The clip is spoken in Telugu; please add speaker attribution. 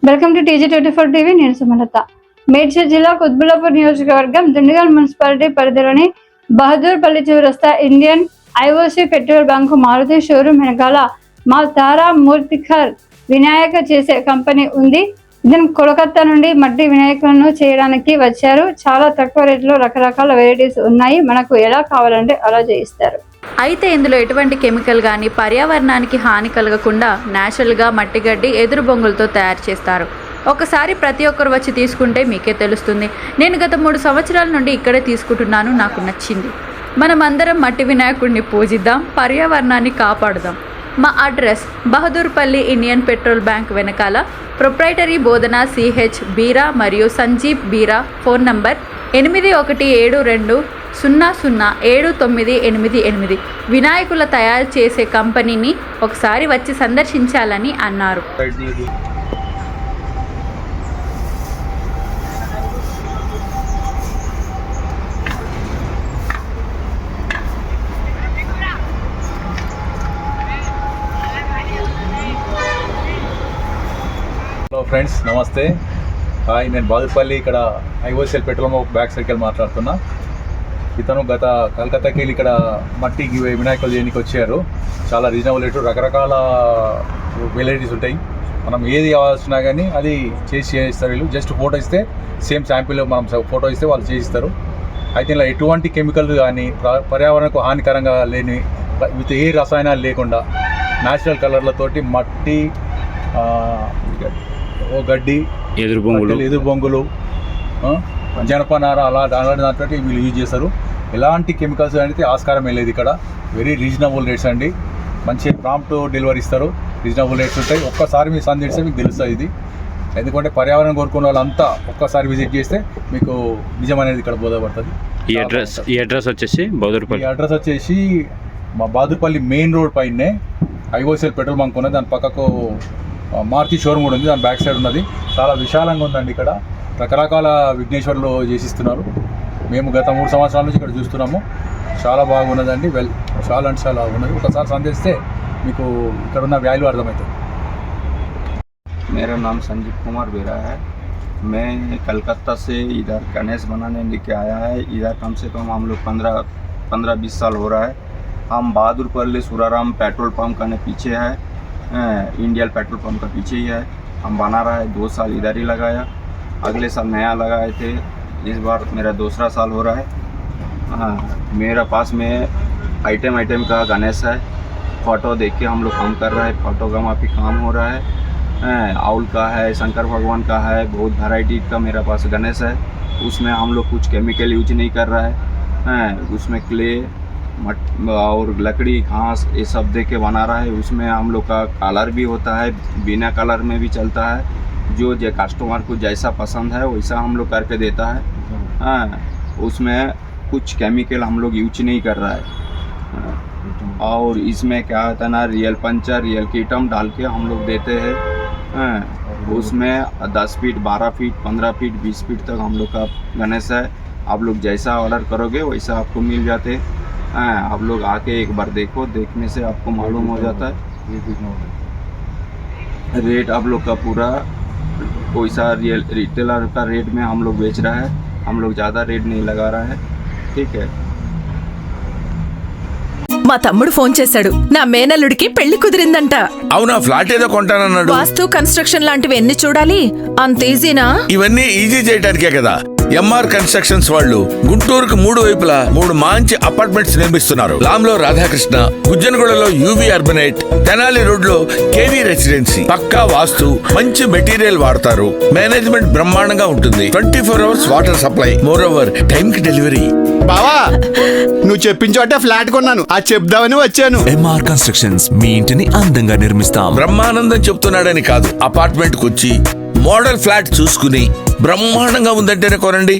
Speaker 1: Welcome to TG24 TV. నేను సుమలత. మేడ్చల్ జిల్లా కుత్బుల్లాపూర్ నియోజకవర్గం దుండిగల్ మున్సిపాలిటీ పరిధిలోని బహదూర్పల్లి చౌరస్తా Indian IOC petrol bunk Maruti showroom వెనకాల మా తారా మూర్తికర్ వినాయక చేసే కంపెనీ ఉంది. ఇతను కోలకత్తా నుండి మట్టి వినాయకులను చేయడానికి వచ్చారు. చాలా తక్కువ రేట్లో రకరకాల వెరైటీస్ ఉన్నాయి. మనకు ఎలా కావాలంటే అలా చేయిస్తారు.
Speaker 2: అయితే ఇందులో ఎటువంటి కెమికల్ కానీ పర్యావరణానికి హాని కలగకుండా న్యాచురల్గా మట్టిగడ్డి ఎదురు బొంగులతో తయారు చేస్తారు. ఒకసారి ప్రతి ఒక్కరు వచ్చి తీసుకుంటే మీకే తెలుస్తుంది. నేను గత 3 సంవత్సరాల నుండి ఇక్కడే తీసుకుంటున్నాను. నాకు నచ్చింది. మనం అందరం మట్టి వినాయకుడిని పూజిద్దాం, పర్యావరణాన్ని కాపాడుదాం. మా address Bahadurpally Indian petrol bank వెనకాల. ప్రొప్రైటరీ బోధన CH బీరా మరియు సంజీప్ బీరా. Phone number 8172007988. వినాయకుల తయారు చేసే కంపెనీని ఒకసారి వచ్చి సందర్శించాలని అన్నారు.
Speaker 3: హలో ఫ్రెండ్స్, నమస్తే. హాయ్, నేను బహదూర్పల్లి ఇక్కడ IOC petrol bunk back cycle మాట్లాడుతున్నా. ఇతను గత కలకత్తాకి వెళ్ళి ఇక్కడ మట్టి వినాయకులు చేయడానికి వచ్చారు. చాలా రీజనబుల్ రేటు, రకరకాల వెరైటీస్ ఉంటాయి. మనం ఏది కావాల్సినా కానీ అది చేయిస్తారు వీళ్ళు. జస్ట్ ఫోటో ఇస్తే సేమ్ శాంపిల్ మనం ఫోటో ఇస్తే వాళ్ళు చేయిస్తారు. అయితే ఇలా ఎటువంటి కెమికల్ కానీ పర్యావరణకు హానికరంగా లేని విత్ ఏ రసాయనాలు లేకుండా న్యాచురల్ కలర్లతోటి మట్టి, గడ్డి, ఎదురు బొంగులు, జనపనార అలాంటి దాంట్లో వీళ్ళు యూజ్ చేస్తారు. ఎలాంటి కెమికల్స్ అనేది ఆస్కారం లేదు ఇక్కడ. వెరీ రీజనబుల్ రేట్స్ అండి. మంచి ప్రాంప్ట్ డెలివరీ ఇస్తారు. రీజనబుల్ రేట్స్ ఉంటాయి. ఒక్కసారి మీరు సందర్శిస్తే మీకు తెలుస్తుంది ఇది. ఎందుకంటే పర్యావరణం కోరుకున్న వాళ్ళంతా ఒక్కసారి విజిట్ చేస్తే మీకు నిజమనేది ఇక్కడ బోధపడుతుంది.
Speaker 4: ఈ అడ్రస్ వచ్చేసి బహదూర్పల్లి.
Speaker 3: అడ్రస్ వచ్చేసి మా బహదూర్పల్లి మెయిన్ రోడ్ పైనే IOC పెట్రోల్ బంక్ ఉన్నది. దాని పక్కకు మారుతి షోరూమ్ కూడా ఉంది. దాని బ్యాక్ సైడ్ ఉన్నది. చాలా విశాలంగా ఉందండి. ఇక్కడ రకరకాల విఘ్నేశ్వర్లు చేసిస్తున్నారు. మేము గత 3 సంవత్సరాల నుంచి ఇక్కడ చూస్తున్నాము. చాలా బాగున్నదండి. చాలా అంటే చాలా బాగున్నది. ఒకసారి సందర్శిస్తే మీకు ఇక్కడ ఉన్న వాల్యూ అర్థమవుతుంది.
Speaker 5: मेरा नाम संजीव कुमार बेरा है। मैं कलकत्ता से इधर गणेश बनाने लेके आया है। इधर कम से कम हम लोग 15-20 साल हो रहा है। हम बहादुरपल्ली सुराराम पेट्रोल पंप का पीछे है, इंडियन पेट्रोल पंप का पीछे ही है। हम बना रहा है 2 साल इधर ही लगाया। अगले साल नया लगाए थे। इस बार मेरा दूसरा साल हो रहा है। मेरा पास में आइटम का गणेश है। फ़ोटो देख के हम लोग काम कर रहा है। फोटोग्राफी काम हो रहा है। आउल का है, शंकर भगवान का है, बहुत वैरायटी का मेरा पास गणेश है। उसमें हम लोग कुछ केमिकल यूज नहीं कर रहा है। उसमें क्ले और लकड़ी, घास ये सब दे के बना रहा है। उसमें हम लोग का कलर भी होता है, बिना कलर में भी चलता है। जो कस्टमर को जैसा पसंद है वैसा हम लोग करके देता है। उसमें कुछ केमिकल हम लोग यूज नहीं कर रहा है। और इसमें क्या होता है ना, रियल पंचर, रियल कीटम डाल के हम लोग देते हैं। उसमें 10 फीट, 12 फीट, 15 फीट, 20 फीट तक हम लोग का गणेश है। आप लोग जैसा ऑर्डर करोगे वैसा आपको मिल जाते हैं। आप लोग आके एक बार देखो, देखने से आपको मालूम हो जाता है। रेट आप लोग का पूरा वैसा रिटेलर का रेट में हम लोग बेच रहा है। हम लोग ज़्यादा रेट नहीं लगा रहा है, ठीक है।
Speaker 6: మా తమ్ముడు ఫోన్ చేశాడు. నా మేనల్లుడికి పెళ్లి కుదిరిందంట.
Speaker 7: అవునా? ఫ్లాట్ ఏదో కొంటానన్నాడు.
Speaker 6: వాస్తు, కన్స్ట్రక్షన్ లాంటివి ఎన్ని చూడాలి? అంత ఈజీనా?
Speaker 7: ఇవన్నీ ఈజీ చేయడానికే కదా MR కన్స్ట్రక్షన్స్ వాళ్ళు గుంటూరుకు 3 వైపులా 3 మంచి అపార్ట్మెంట్స్ నిర్మిస్తున్నారు. లాంలో రాధాకృష్ణ, గుజ్జనగూడలో UV అర్బనైట్, తెనాలి రోడ్ లో KV రెసిడెన్సీ. పక్కా వాస్తు, మంచి మెటీరియల్ వాడతారు. మేనేజ్మెంట్ బ్రహ్మాండంగా ఉంటుంది. 24 hours water supply. Moreover time కి డెలివరీ.
Speaker 8: బావా, నువ్వు చెప్పించోటే ఫ్లాట్ కొన్నాను. అది చెప్దామని వచ్చాను.
Speaker 9: MR కన్స్ట్రక్షన్స్ మీ ఇంటిని అందంగా నిర్మిస్తాం.
Speaker 7: బ్రహ్మానందం చెప్తున్నాడని కాదు, అపార్ట్మెంట్ కు వచ్చి మోడల్ ఫ్లాట్ చూసుకుని బ్రహ్మాండంగా ఉందంటేనే కొనండి.